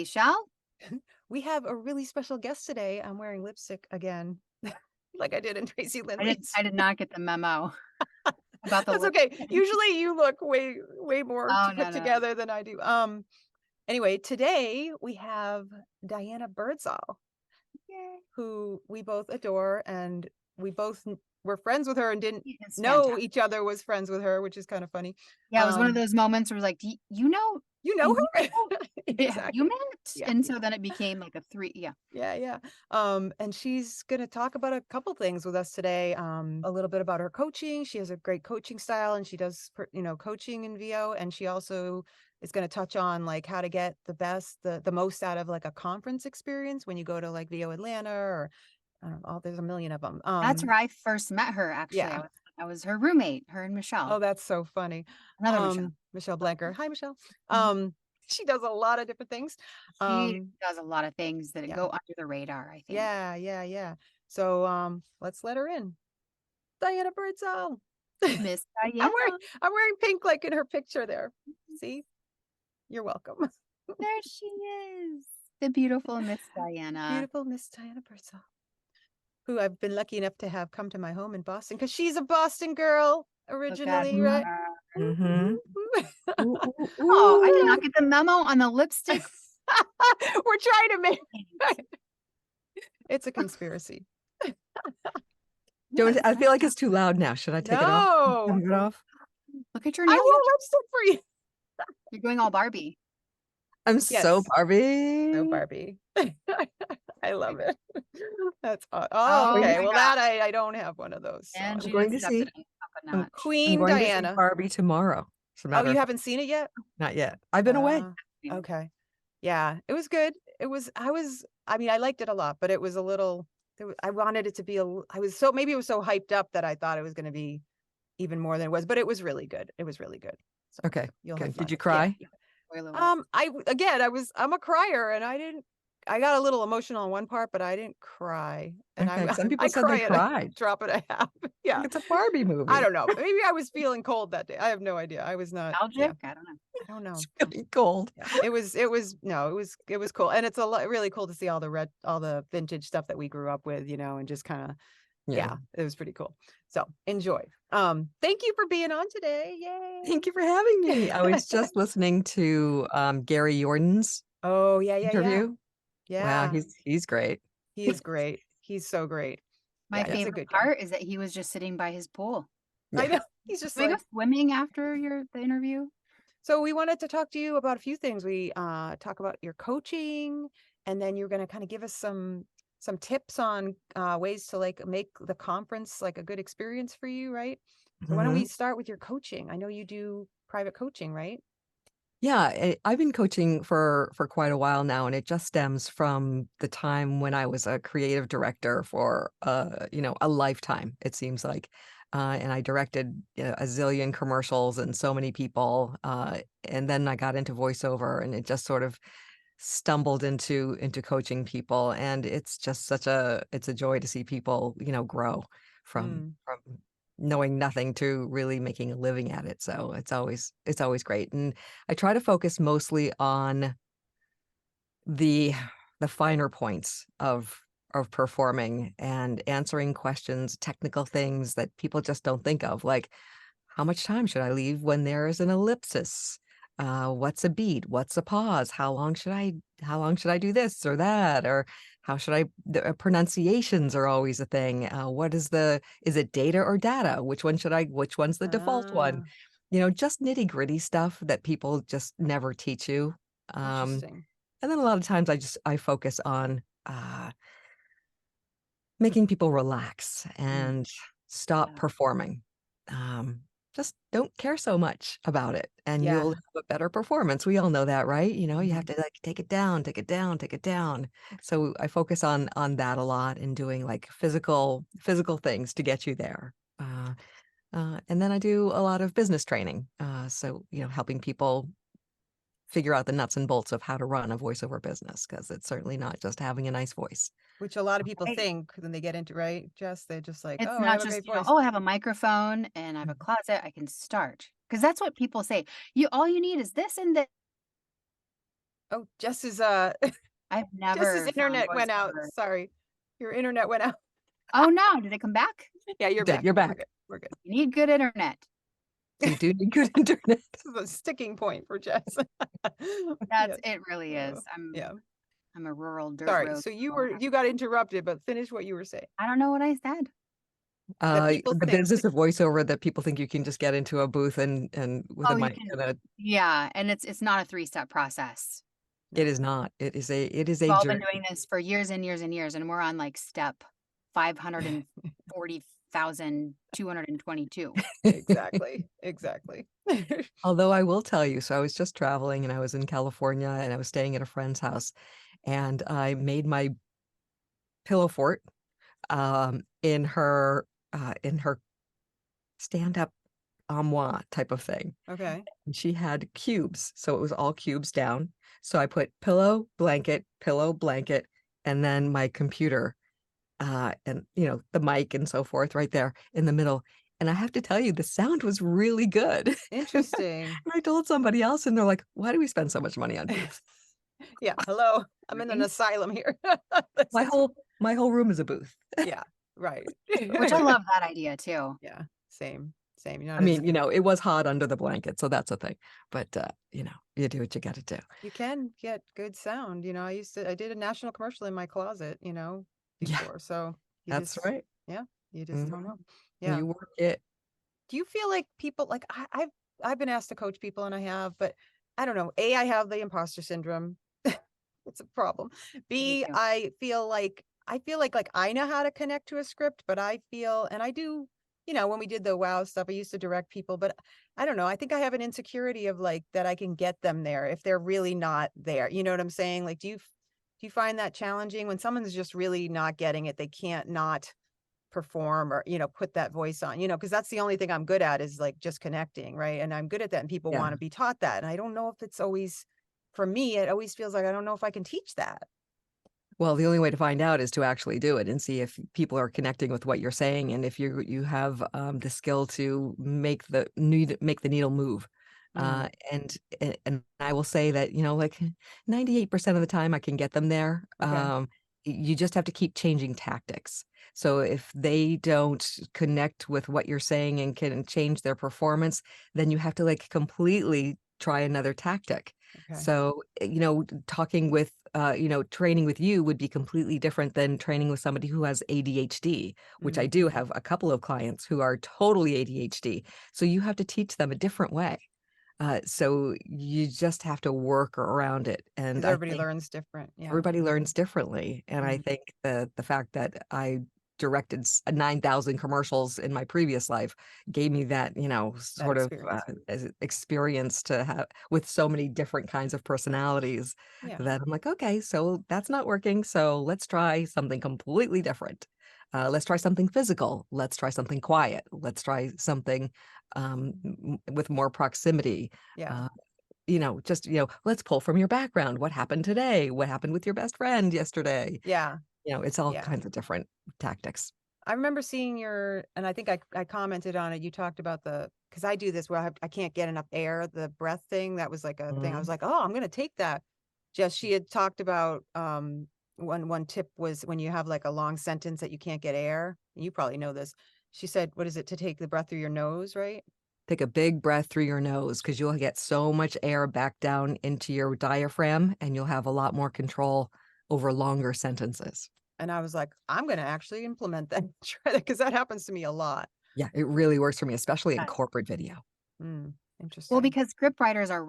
Michelle. We have a really special guest today. I'm wearing lipstick again, like I did in Tracy I didn't Lindley's. I did not get the memo about the That's lip. okay. Usually you look way more Oh, no, put no. together than I do. Anyway, today we have Diana Birdsall, Yay. who we both adore, and we both were friends with her and didn't He is know fantastic. each other was friends with her, which is kind of funny. Yeah, it was one of Um, those moments where it was like, "Do you know you know and you her? know, have you Exactly. met?" Yeah. And so then it became like a 3 yeah. Yeah, yeah. And she's going to talk about a couple things with us today. A little bit about her coaching. She has a great coaching style, and she does, coaching in VO. And she also is going to touch on like how to get the most out of like a conference experience when you go to like VO Atlanta or I don't know, there's a million of them. That's where I first met her, actually. I Yeah. was I was her roommate, her and Oh, Michelle. that's so funny. Another Michelle. Michelle So Blanker. Hi, Michelle. mhm. She does a lot of different things. She Um, does a lot of things that yeah, go under the radar, I think. yeah, yeah, yeah. So let's let her in. Diana Birdsall. Miss I'm wearing Diana. I'm wearing pink like in her picture there. See? You're welcome. There she is, the beautiful Miss Diana. Beautiful Miss Diana Birdsall, who I've been lucky enough to have come to my home in Boston because she's a Boston girl Look at originally, right? her. Ooh, Mhm. ooh, ooh. Ooh, ooh, Oh, I did ooh. not get the memo on the lipstick. We're trying to make Thanks. it's a conspiracy. No, Don't it's I nice. feel like it's too loud now. Should I take it off? No. Turn it off? Look at your I nails. wore lipstick for you. You're going all Barbie. I'm so Yes. So Barbie. Barbie. I love it. That's oh, Oh okay. my Well, god. that I don't have one of those. So And I'm she going just to stepped it see up a I'm notch. I'm Queen going to see Diana. Barbie tomorrow. As a Oh, matter you of fact, haven't seen it yet? not yet. I've been away. Yeah. Okay. Yeah, it was good. I mean, I liked it a lot, but it was a little, I wanted it to be maybe it was so hyped up that I thought it was going to be even more than it was, but it was really good. It was really good. So Okay, you'll have good. Did fun. you Yeah. cry? Spoiler alert. I'm a crier and I got a little emotional on one part, but I didn't cry. And Okay. Some I people said they cry at a cried. drop and a half. Yeah. It's a Barbie I movie. don't know. Maybe I was feeling cold that day. I have no idea. I was not. Yeah. Nostalgic? I don't know. I don't It's know. really cold. Yeah. It was cool. And it's really cool to see all the vintage stuff that we grew up with, and just kind of, Yeah. yeah, it was pretty cool. So enjoy. Thank you for being on today. Yay. Thank you for having me. I was just listening to Gary Jordan's Oh, yeah, yeah, yeah. interview. Wow, Yeah. he's great. He is great. He's so great. My Yeah, Yeah. he's a favorite good guy. part is that he was just sitting by his pool. I Yeah. know. He's just Can we go like, swimming after the interview? so we wanted to talk to you about a few things. We talk about your coaching, and then you're going to kind of give us some tips on ways to like make the conference like a good experience for you, right? So why don't we Mhm. start with your coaching? I know you do private coaching, right? Yeah, I've been coaching for quite a while now, and it just stems from the time when I was a creative director for a lifetime, it seems like. And I directed a zillion commercials and so many people. And then I got into voiceover, and it just sort of stumbled into coaching people. And it's just it's a joy to see people, grow from Mm. from knowing nothing to really making a living at it. So it's always great. And I try to focus mostly on the the finer points of performing and answering questions, technical things that people just don't think of, like how much time should I leave when there is an ellipsis? What's a beat? What's a pause? How long should I do this or that? Or how should the pronunciations are always a thing. Is it data or data? Which one's the default one? Ah, Just nitty gritty stuff that people just never teach you. Um, interesting. and then a lot of times I focus on making people relax Mm. and stop Yeah. performing. Um, just don't care so much about it, and you'll Yeah. have a better performance. We all know that, right? You have Mhm. to like take it down, take it down, take it down. So I focus on that a lot and doing like physical things to get you there. And then I do a lot of business training. So helping people figure out the nuts and bolts of how to run a voiceover business, because it's certainly not just having a nice voice. Which a lot of people Right. think when they get into, right, Jess, they're just like, It's oh, I not have a just, great voice. "Oh, I have a microphone and I have a closet, I can start." Because that's what people say. All you need is this and this. Oh, Jess's I've Jess's never found internet went out. voiceover. Sorry. Your internet went out. Oh, no, did it come back? Yeah, you're Did back. you're We're back. good. We're good. You need good internet. You do need good internet. This is a sticking point for Jess. That's Yes. it really is. Yeah. I'm a rural dirt Sorry. road. So girl. you got interrupted, but finish what you were saying. I don't know what I said. That people The think. business of voiceover that people think you can just get into a booth and with a Oh, you mic can and a yeah, and it's not a 3-step process. it is not. It is We've a all been journey. doing this for years and years and years, and we're on like step 540,222. Exactly. Exactly. Although I will tell you, so I was just traveling and I was in California and I was staying at a friend's house and I made my pillow fort in her stand-up armoire type of thing. Okay. And she had cubes, so it was all cubes down. So I put pillow, blanket, and then my computer, and the mic and so forth right there in the middle. And I have to tell you, the sound was really good. Interesting. And I told somebody else, and they're like, "Why do we spend so much money on booths?" Yeah. Hello. I'm in an Right? asylum here. This My is- whole room is a booth. yeah. Right. Which I love that idea too. Yeah. Same. Same. You're I not as mean, it was hot under the blanket, so that's a thing. But you do what you got to do. you can get good sound. I did a national commercial in my closet, Yeah, before. So that's right. yeah, you just don't Mhm. know. Yeah. You work it. Do you feel like people like I've been asked to coach people and I have, but I don't know. A, I have the imposter syndrome. It's a problem. Me B, too. I feel like I know how to connect to a script, but I feel and I do, when we did the wow stuff, I used to direct people, but I don't know. I think I have an insecurity of like that I can get them there if they're really not there. You know what I'm saying? Like, do you find that challenging when someone's just really not getting it? They can't not perform or, put that voice on, because that's the only thing I'm good at is like just connecting, right? And I'm good at that and people Yeah. want to be taught that. And I don't know if it's always for me, it always feels like I don't know if I can teach that. Well, the only way to find out is to actually do it and see if people are connecting with what you're saying and if you have the skill to make the needle move. Mm, And I will say that, like 98% of the time I can get them there. okay. You just have to keep changing tactics. So if they don't connect with what you're saying and can change their performance, then you have to like completely try another tactic. Okay. So, talking with, training with you would be completely different than training with somebody who has ADHD, which I Mm, do have a couple of clients who are totally ADHD. So you have to teach them a different way. So you just have to work around it. And 'cause I everybody think learns different. Yeah. everybody learns differently. And I Mm, think the fact that I directed 9,000 commercials in my previous life gave me that, that sort of experience. experience to have with so many different kinds of personalities Yeah. that I'm like, okay, so that's not working. So let's try something completely different. Let's try something physical. Let's try something quiet. Let's try something with more proximity. Yeah. Uh, let's pull from your background. What happened today? What happened with your best friend yesterday? Yeah. It's all Yeah. kinds of different tactics. I remember seeing and I think I commented on it. You talked about because I do this where I can't get enough air, the breath thing. That was like a thing. I was Mhm. like, oh, I'm going to take that. Just, she had talked about, one tip was when you have like a long sentence that you can't get air. You probably know this. She said, what is it, to take the breath through your nose, right? Take a big breath through your nose because you'll get so much air back down into your diaphragm and you'll have a lot more control over longer sentences. And I was like, I'm going to actually implement that, try that, because that happens to me a lot. Yeah, it really works for me, especially in Yeah. corporate video. Interesting. Well, because script writers are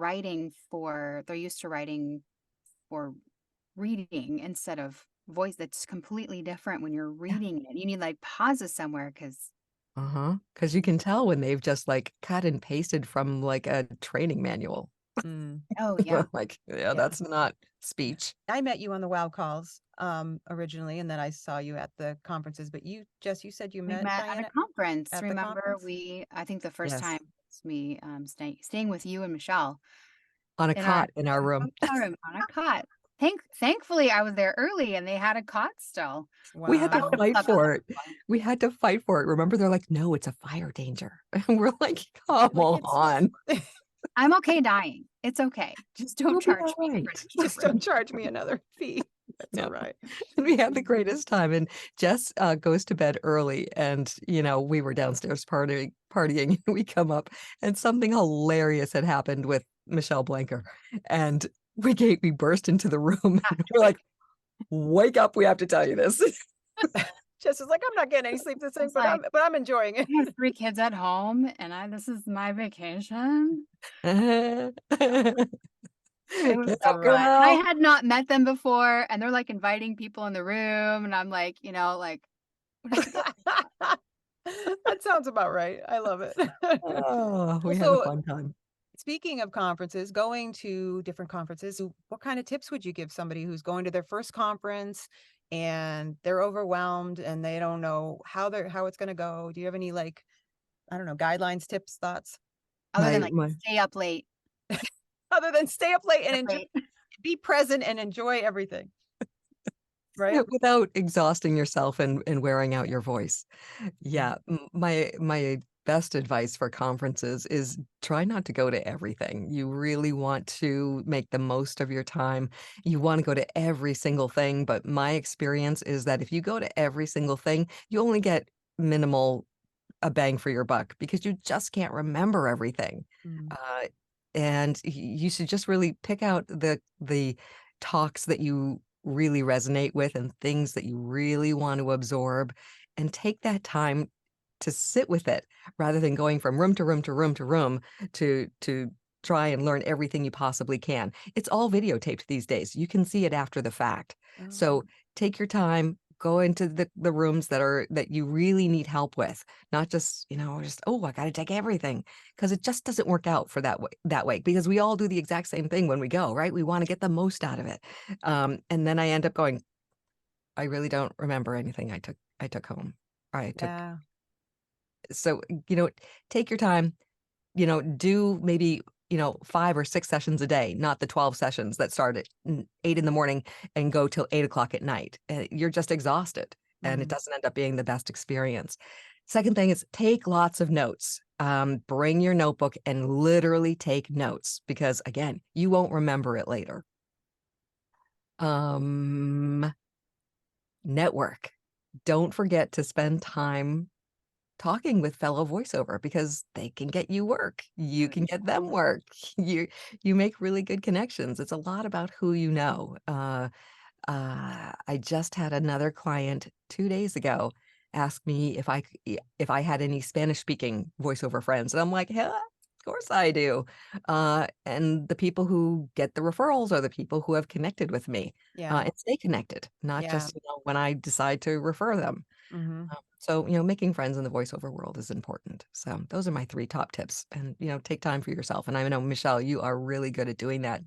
they're used to writing for reading instead of voice. That's completely different when you're reading it. You need like pauses somewhere because Because you can tell when they've just like cut and pasted from like a training manual. Mm, oh yeah. Like, yeah, Yeah. that's not speech. I met you on the WOW calls originally, and then I saw you at the conferences. But Jess, you said you We met met at a Diana conference. at the Remember, conference? I think the first Yes. time was me staying with you and Michelle On a in our cot in our room. hotel room on a cot. Thankfully, I was there early and they had a cot still. We had to Wow. fight Clubhouse for it. one. We had to fight for it. Remember, they're like, no, it's a fire danger. And we're like, come Like, it's not. on. I'm okay dying. It's okay. Just We'll don't be charge me for alright. an Just extra don't room. charge me another fee. That's all No. right. And we had the greatest time, and Jess, goes to bed early, and, we were downstairs partying, and we come up, and something hilarious had happened with Michelle Blanker, and we burst into the room, Have and to we're wake like, "Wake up, we have to tell you this." Jess is like, I'm not getting any sleep this I thing, was like, but I'm enjoying it. I have 3 kids at home, and this is my vacation. It was "Get so up, fun, and I girl." had not met them before, and they're, like, inviting people in the room, and I'm like, like, "What is going That sounds about right. I love it. Oh, we had a Also, fun time. speaking of conferences, going to different conferences, what kind of tips would you give somebody who's going to their first conference and they're overwhelmed and they don't know how it's going to go? Do you have any like, I don't know, guidelines, tips, thoughts other than, My like, my stay up late, other than stay up late stay and up late." be present and enjoy everything, right? without exhausting yourself and wearing out your voice. Mm. Yeah, my best advice for conferences is try not to go to everything. You really want to make the most of your time. You want to go to every single thing, but my experience is that if you go to every single thing, you only get minimal a bang for your buck because you just can't remember everything. Mm. Uh, and you should just really pick out the talks that you really resonate with and things that you really want to absorb and take that time to sit with it rather than going from room to room to room to room to try and learn everything you possibly can. It's all videotaped these days. You can see it after the fact. Oh, So take your time, go into the rooms that you really need help with, not just, oh, I got to take everything because it just doesn't work out for that way because we all do the exact same thing when we go, right? We want to get the most out of it. And then I end up going, I really don't remember anything I took home. I took yeah. so take your time, do maybe 5 or 6 sessions a day, not the 12 sessions that start at 8 in the morning and go till 8 o'clock at night. You're just exhausted and it Mm. doesn't end up being the best experience. Second thing is take lots of notes. Bring your notebook and literally take notes because again, you won't remember it later. um Network. Don't forget to spend time talking with fellow voiceover because they can get you work. You Mm. can get them work. You make really good connections. It's a lot about who you know. I just had another client 2 days ago ask me if I had any Spanish speaking voiceover friends, and I'm like, "Yeah, of course I do." And the people who get the referrals are the people who have connected with me, Yeah. and stay connected, not Yeah. just, when I decide to refer them. Hmm. So, making friends in the voiceover world is important. So those are my 3 top tips and, take time for yourself. And I know, Michelle, you are really good at doing that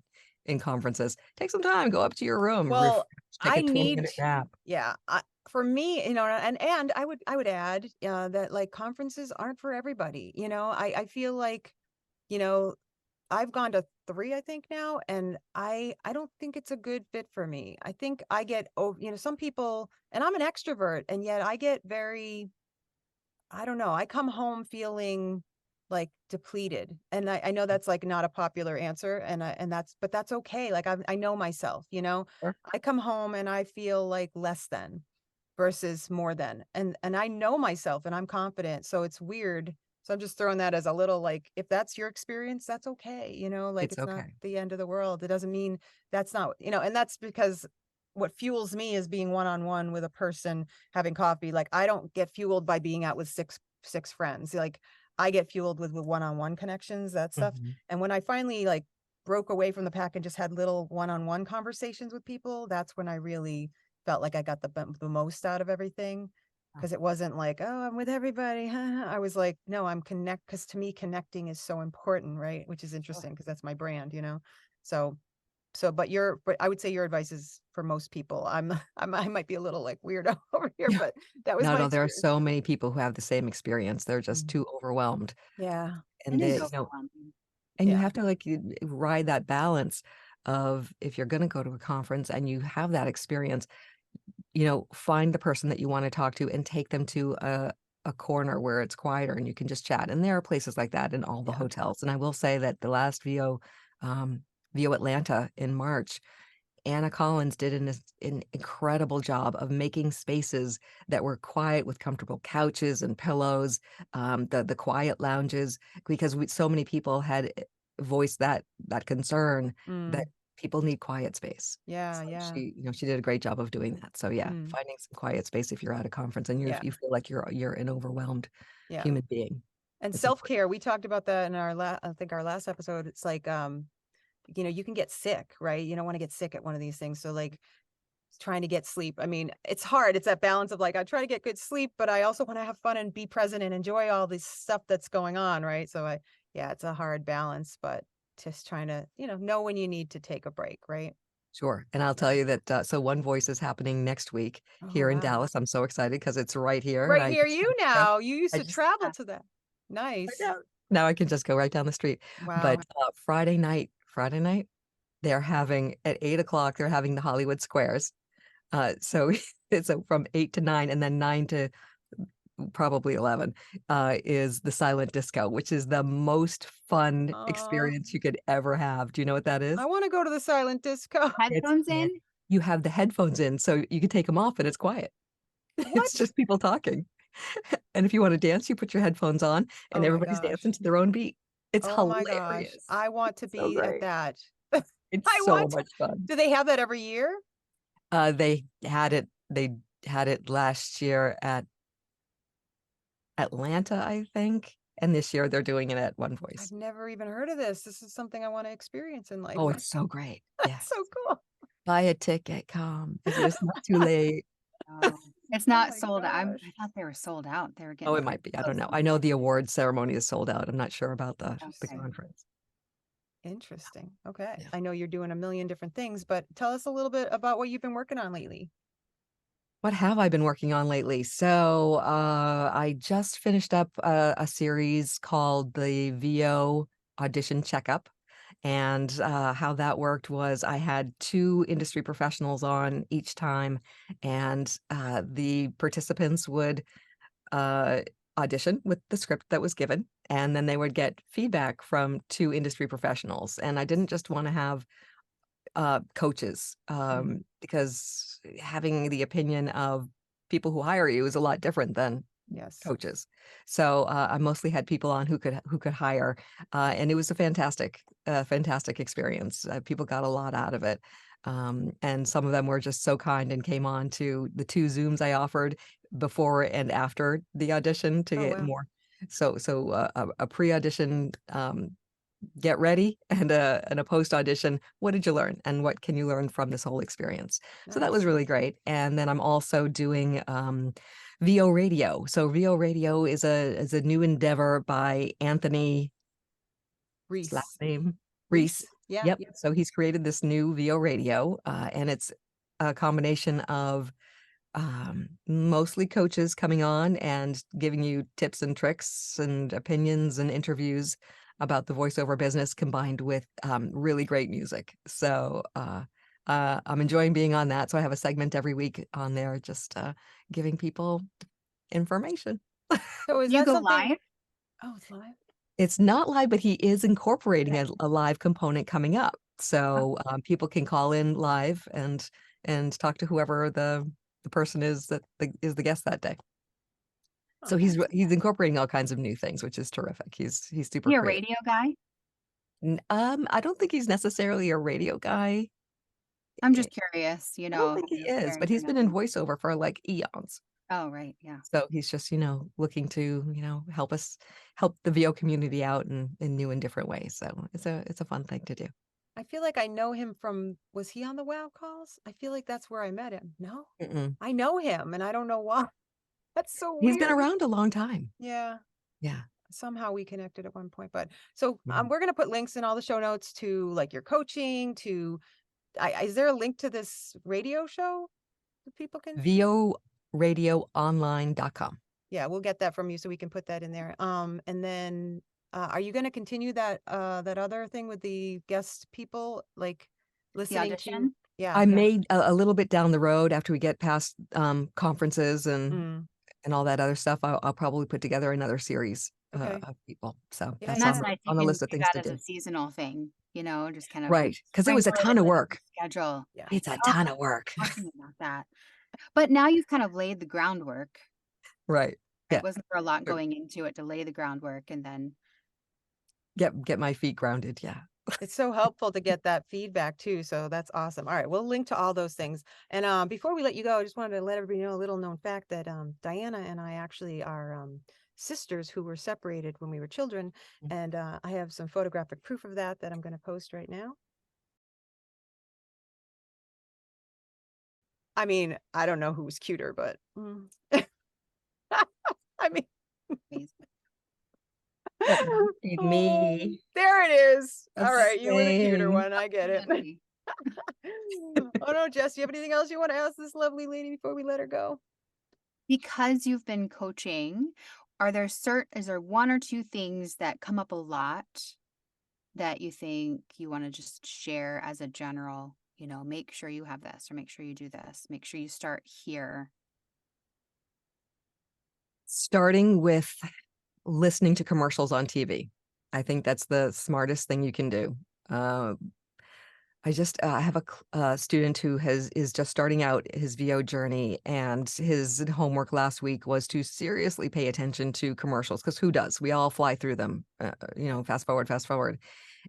in conferences. Take some time, go up to your room, Well, take I a need, 20-minute nap. yeah, for me, and I would add that like conferences aren't for everybody. I feel like, you know, I've gone to 3, I think now, and I don't think it's a good fit for me. I think I get over, some people, and I'm an extrovert, and yet I get very, I don't know. I come home feeling like depleted. And I know that's like not a popular answer. But that's okay. Like I know myself, Sure. I come home and I feel like less than versus more than, and I know myself and I'm confident. So it's weird. So I'm just throwing that as a little, like, if that's your experience, that's okay. Like It's it's not okay. the end of the world. It doesn't mean that's not, and that's because what fuels me is being one-on-one with a person having coffee. Like I don't get fueled by being out with six friends. Like I get fueled with one-on-one connections, that stuff. Mhm. And when I finally like broke away from the pack and just had little one-on-one conversations with people, that's when I really felt like I got the most out of everything. Oh, Because it wasn't like, oh, I'm with everybody. I was like, no, I'm connect. Because to me, connecting is so important, right? Which is sure. interesting because that's my brand. So but I would say your advice is for most people. I might be a little like weirdo over here, Yeah. but that was No, my no, there are experience. so many people who have the same experience. They're just Mm. too overwhelmed. Yeah. And It is they, overwhelming. and you Yeah. have to like ride that balance of if you're going to go to a conference and you have that experience, find the person that you want to talk to and take them to a corner where it's quieter and you can just chat. And there are places like that in all the Yeah. hotels. And I will say that the last VO VO Atlanta in March, Anna Collins did an incredible job of making spaces that were quiet with comfortable couches and pillows, the quiet lounges, because so many people had voiced that concern that Mm. people need quiet space. Yeah, So yeah. she did a great job of doing that. So yeah, Mm. finding some quiet space if you're at a conference and Yeah. you feel like you're an overwhelmed Yeah. human being. And It's important. self-care, we talked about that in our I think our last episode. It's like, you can get sick, right? You don't want to get sick at one of these things. So like trying to get sleep. I mean, it's hard. It's that balance of like, I try to get good sleep, but I also want to have fun and be present and enjoy all this stuff that's going on, right? So yeah, it's a hard balance, but just trying to, know when you need to take a break, right? Sure. And I'll tell you that, so One Voice is happening next week Oh, here in wow. Dallas. I'm so excited because it's right here. Right near you now. You used I to just, travel to that. Nice. now I can just go right down the street. Wow. But Friday night, they're having at 8 o'clock, they're having the Hollywood Squares. So it's from 8 to 9, and then 9 to probably 11 is the silent disco, which is the most fun Oh, experience you could ever have. Do you know what that is? I want to go to the silent disco. It's Headphones yeah. in? You have the headphones in, so you can take them off and it's quiet. It's What? just people talking. And if you want to dance, you put your headphones on and Oh my everybody's gosh. dancing to their own beat. It's Oh my gosh. hilarious. I want to It's so be at great. that. It's I so want to. much fun. Do they have that every year? They had it last year at Atlanta, I think. And this year they're doing it at One I've Voice. never even heard of this. This is something I want to experience in life. Oh, it's so great. Yeah. That's so cool. Buy a ticket, come. It's not too late. Oh, it's Oh not my sold out. gosh. I thought they were sold out. They were Oh, getting it pretty might be. I don't close. know. I know the award ceremony is sold out. I'm not sure about the Interesting. conference. Interesting. Okay. Yeah. I know you're doing a million different things, but tell us a little bit about what you've been working on lately. What have I been working on lately? So I just finished up a series called the VO Audition Checkup. And how that worked was I had two industry professionals on each time, and the participants would uh, audition with the script that was given, and then they would get feedback from two industry professionals. And I didn't just want to have coaches, because having the opinion of people who hire you is a lot different than Yes. coaches. So I mostly had people on who could hire, and it was a fantastic experience. People got a lot out of it, and some of them were just so kind and came on to the two Zooms I offered before and after the audition to Oh, get wow. more. So a pre-audition get ready and a post audition. What did you learn and what can you learn from this whole experience? So that was Nice. really great. And then I'm also doing VO Radio. So VO Radio is a new endeavor by Anthony, his last Reese. name Reese. Reese. Yeah. Yep. So he's created this new VO Radio, and it's a combination of mostly coaches coming on and giving you tips and tricks and opinions and interviews about the voiceover business combined with really great music. So I'm enjoying being on that. So I have a segment every week on there, just giving people information. So is You that go something? live? Oh, it's live. It's not live, but he is incorporating a live component coming up. So people can call in live and talk to whoever the person is that is the guest that day. So Oh, he's incorporating all kinds of new things, which is terrific. He's super You a creative. radio guy? I don't think he's necessarily a radio guy. I'm Eh, just curious, I don't think he is, sharing but your he's been in knowledge. voiceover for like eons. Oh, right, yeah. So he's just, looking to, help the VO community out in new and different ways. So it's a fun thing to do. I feel like I know him from, was he on the WoW calls? I feel like that's where I met him. No, Mm-mm. I know him and I don't know why. That's so He's been weird. around a long time. Yeah. Yeah. Somehow we connected at one point, but so Yeah. we're going to put links in all the show notes to like your coaching to, is there a link to this radio show that people can? VOradioonline.com. Yeah, we'll get that from you so we can put that in there. And then are you going to continue that that other thing with the guest people like The listening to? audition? Yeah. I made a little bit down the road after we get past conferences and all that other stuff. I'll probably put together another series Okay. of people. So Yeah, And that's yeah. that's nice. You on the can list of do things that to as a do. seasonal thing, just kind of Right. Because it was a sprinkle it ton of into work. your schedule. Yeah. It's a Oh, ton of work. talking about that. But now you've kind of laid the groundwork, Right. right? Yeah. Wasn't there a lot Sure. going into it to lay the groundwork and then Get my feet grounded. Yeah. It's so helpful to get that feedback too. So that's awesome. All right. We'll link to all those things. And before we let you go, I just wanted to let everybody know a little known fact that Diana and I actually are sisters who were separated when we were children. And I have some photographic proof of that I'm going to post right now. I mean, I don't know who was cuter, but I mean, please? That would be me. there it is. All That's right, you were the cuter same. one. I get it. Oh no, Jess, you have anything else you want to ask this lovely lady before we let her go? Because you've been coaching, is there one or two things that come up a lot that you think you want to just share as a general, make sure you have this or make sure you do this, make sure you start here? Starting with listening to commercials on TV. I think that's the smartest thing you can do. I have a student who is just starting out his VO journey, and his homework last week was to seriously pay attention to commercials, because who does? We all fly through them, fast forward, fast forward.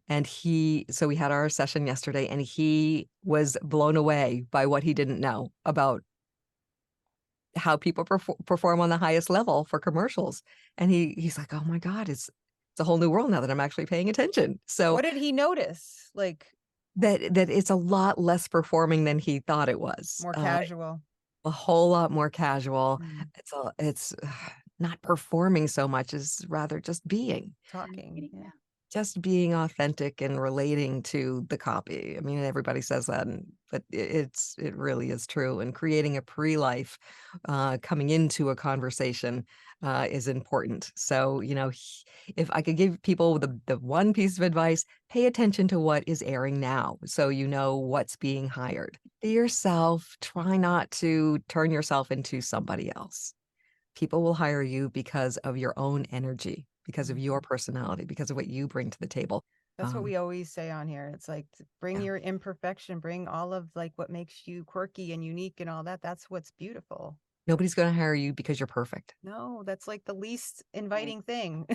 And so we had our session yesterday, and he was blown away by what he didn't know about how people perform on the highest level for commercials. And he's like, oh my God, it's a whole new world now that I'm actually paying attention. So What did he notice? Like that it's a lot less performing than he thought it was. more casual. A whole lot more casual. Mm, It's not performing so much as rather just being. talking. Yeah. Just being authentic and relating to the copy. I mean, everybody says that, but it really is true. And creating a pre-life coming into a conversation is important. So, if I could give people the one piece of advice, pay attention to what is airing now, so you know what's being hired. Be yourself. Try not to turn yourself into somebody else. People will hire you because of your own energy, because of your personality, because of what you bring to the table. That's what we always say on here. It's like bring Yeah. your imperfection, bring all of like what makes you quirky and unique and all that. That's what's beautiful. Nobody's going to hire you because you're perfect. No, that's like the least inviting thing.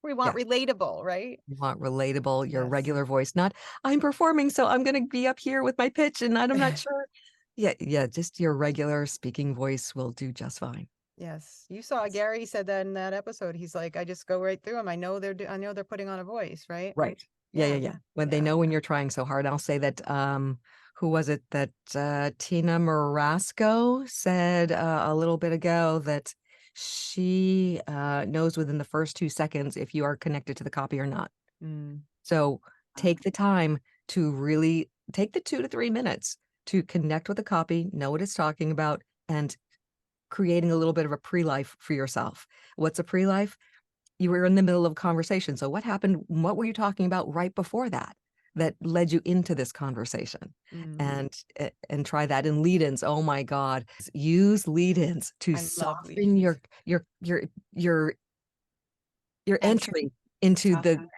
We want Yeah. relatable, right? You want relatable, your Yes. regular voice, not I'm performing, so I'm going to be up here with my pitch and I'm not sure. Yeah, just your regular speaking voice will do just fine. Yes. You saw Gary said that in that episode. He's like, I just go right through them. I know they're putting on a voice, right? Right. Yeah. When they know when you're trying so hard. I'll say that who was it that Tina Marasco said a little bit ago that she knows within the first 2 seconds if you are connected to the copy or not. Mm. So take the time to really take the 2 to 3 minutes to connect with the copy, know what it's talking about, and creating a little bit of a pre-life for yourself. What's a pre-life? You were in the middle of a conversation. So what happened? What were you talking about right before that led you into this conversation? Mm. And try that in lead-ins. Oh my God. Use lead-ins to I love soften lead-ins. your entry into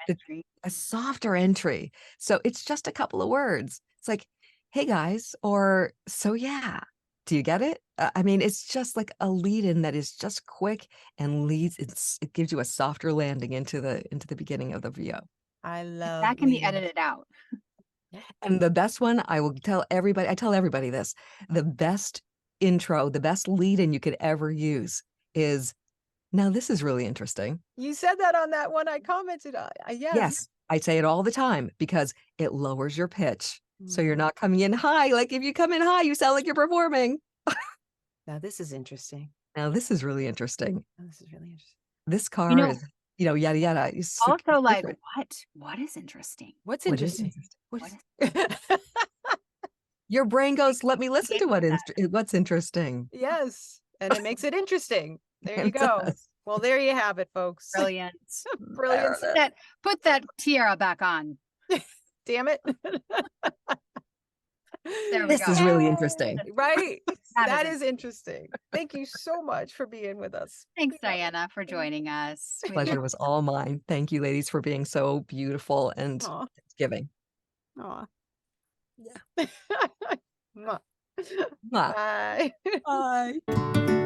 Entry. a softer entry. So it's just a couple of words. It's like, hey guys, or so yeah. Do you get it? I mean, it's just like a lead-in that is just quick and it gives you a softer landing into the beginning of the VO. I love That can be lead-ins. edited out. And the best one, I tell everybody this, the best intro, the best lead-in you could ever use is, now this is really interesting. You said that on that one I commented on. Yes, I say it all the time because it lowers your pitch. So you're Mm. not coming in high. Like if you come in high, you sound like you're performing. Now this is interesting. Now this is really interesting. Now, this is really interesting. This car You know, is, yada yada. It's Also, like, different. what is interesting? What's What is interesting? interesting? What is Your brain goes, let me listen to Engage what's interesting. Yes. And it makes it interesting. There you It go. does. Well, there you have it, folks. brilliant? Brilliant. Put that tiara back on. Damn it. There we This go. is really interesting. Right? That That is is interesting. Thank you so much for being with us. Thanks, Diana, for joining us. We Pleasure love was all mine. Thank you, ladies, for being so beautiful and Aw, giving. aw. Yeah. Mwah. Mwah. Bye. Bye.